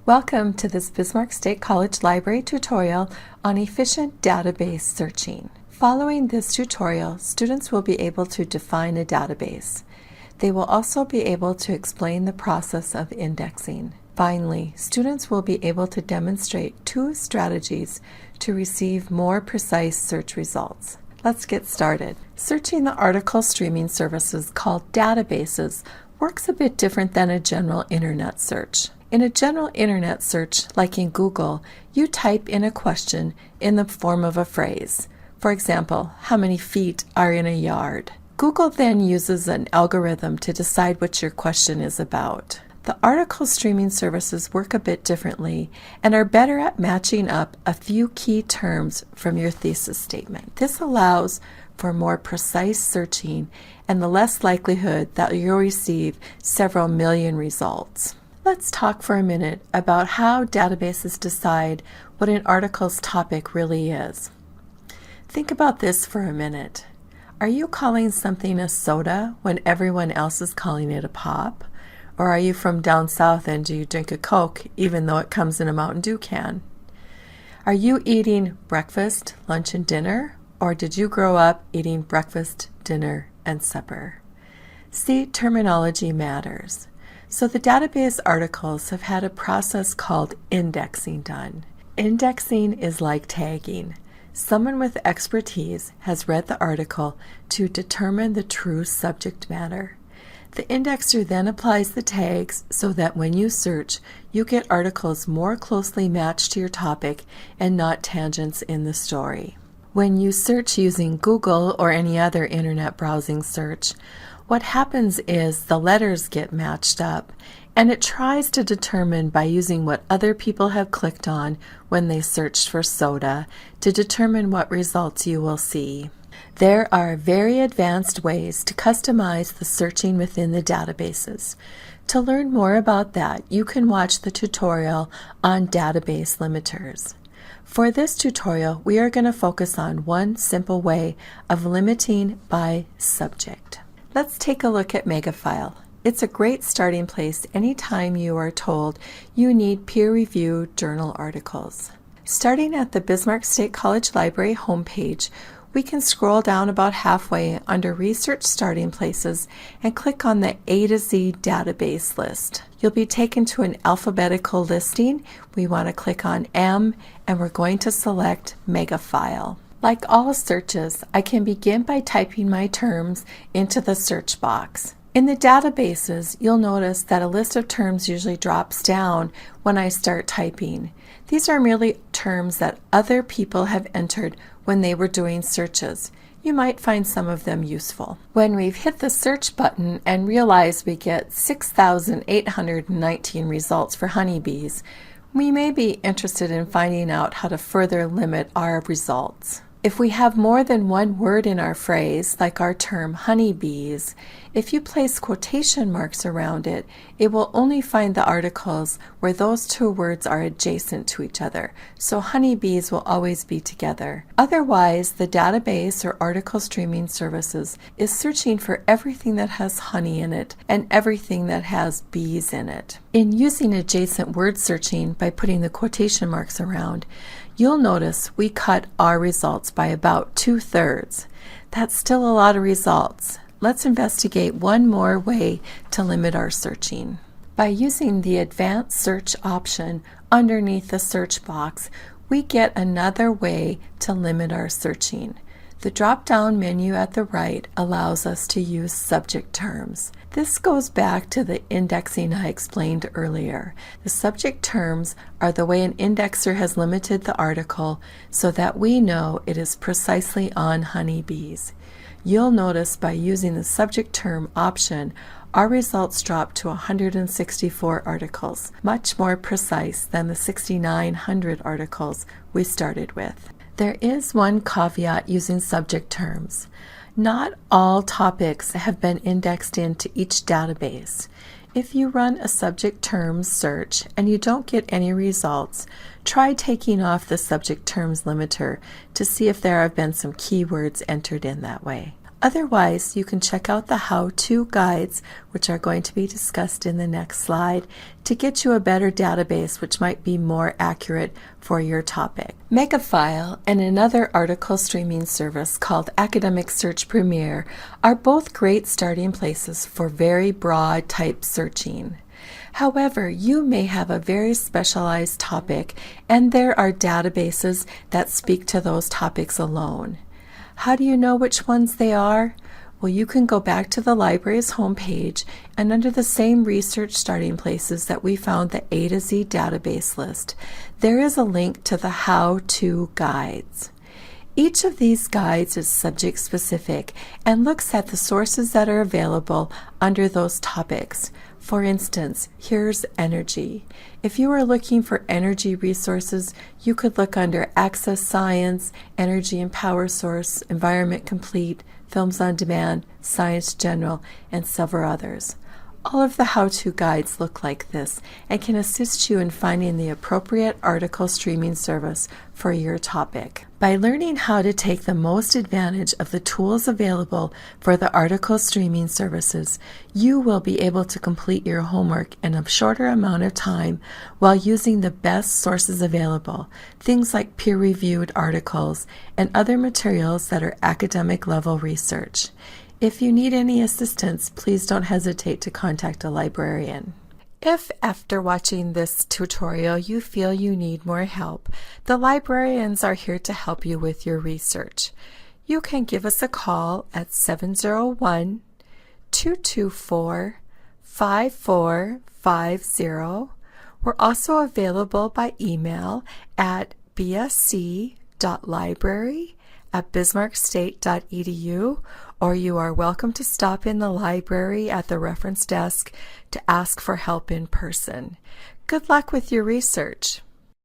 Welcome to this Bismarck State College Library tutorial on efficient database searching. Following this tutorial, students will be able to define a database. They will also be able to explain the process of indexing. Finally, students will be able to demonstrate two strategies to receive more precise search results. Let's get started. Searching the article streaming services called databases works a bit different than a general internet search. In a general internet search, like in Google, you type in a question in the form of a phrase. For example, how many feet are in a yard? Google then uses an algorithm to decide what your question is about. The article streaming services work a bit differently and are better at matching up a few key terms from your thesis statement. This allows for more precise searching and the less likelihood that you'll receive several million results. Let's talk for a minute about how databases decide what an article's topic really is. Think about this for a minute. Are you calling something a soda when everyone else is calling it a pop? Or are you from down south and do you drink a Coke even though it comes in a Mountain Dew can? Are you eating breakfast, lunch, and dinner? Or did you grow up eating breakfast, dinner, and supper? See, terminology matters. So the database articles have had a process called indexing done. Indexing is like tagging. Someone with expertise has read the article to determine the true subject matter. The indexer then applies the tags so that when you search, you get articles more closely matched to your topic and not tangents in the story. When you search using Google or any other internet browsing search, what happens is the letters get matched up, and it tries to determine by using what other people have clicked on when they searched for soda to determine what results you will see. There are very advanced ways to customize the searching within the databases. To learn more about that, you can watch the tutorial on database limiters. For this tutorial, we are going to focus on one simple way of limiting by subject. Let's take a look at Megafile. It's a great starting place anytime you are told you need peer-reviewed journal articles. Starting at the Bismarck State College Library homepage, we can scroll down about halfway under Research Starting Places and click on the A to Z database list. You'll be taken to an alphabetical listing. We want to click on M, and we're going to select Megafile. Like all searches, I can begin by typing my terms into the search box. In the databases, you'll notice that a list of terms usually drops down when I start typing. These are merely terms that other people have entered when they were doing searches. You might find some of them useful. When we've hit the search button and realize we get 6,819 results for honeybees, we may be interested in finding out how to further limit our results. If we have more than one word in our phrase, like our term honeybees, if you place quotation marks around it, it will only find the articles where those two words are adjacent to each other, so honeybees will always be together. Otherwise, the database or article streaming services is searching for everything that has honey in it and everything that has bees in it. In using adjacent word searching by putting the quotation marks around, you'll notice we cut our results by about 2/3. That's still a lot of results. Let's investigate one more way to limit our searching. By using the Advanced Search option underneath the search box, we get another way to limit our searching. The drop-down menu at the right allows us to use subject terms. This goes back to the indexing I explained earlier. The subject terms are the way an indexer has limited the article so that we know it is precisely on honeybees. You'll notice by using the subject term option, our results drop to 164 articles, much more precise than the 6,900 articles we started with. There is one caveat using subject terms. Not all topics have been indexed into each database. If you run a subject terms search and you don't get any results, try taking off the subject terms limiter to see if there have been some keywords entered in that way. Otherwise, you can check out the how-to guides, which are going to be discussed in the next slide, to get you a better database which might be more accurate for your topic. Megafile and another article streaming service called Academic Search Premier are both great starting places for very broad type searching. However, you may have a very specialized topic, and there are databases that speak to those topics alone. How do you know which ones they are? Well, you can go back to the library's homepage, and under the same research starting places that we found the A to Z database list, there is a link to the how-to guides. Each of these guides is subject specific and looks at the sources that are available under those topics. For instance, here's energy. If you are looking for energy resources, you could look under Access Science, Energy and Power Source, Environment Complete, Films on Demand, Science General, and several others. All of the how-to guides look like this and can assist you in finding the appropriate article streaming service for your topic. By learning how to take the most advantage of the tools available for the article streaming services, you will be able to complete your homework in a shorter amount of time while using the best sources available, things like peer-reviewed articles and other materials that are academic level research. If you need any assistance, please don't hesitate to contact a librarian. If after watching this tutorial you feel you need more help, the librarians are here to help you with your research. You can give us a call at 701-224-5450. We're also available by email at bsc.library@bismarckstate.edu, or you are welcome to stop in the library at the reference desk to ask for help in person. Good luck with your research.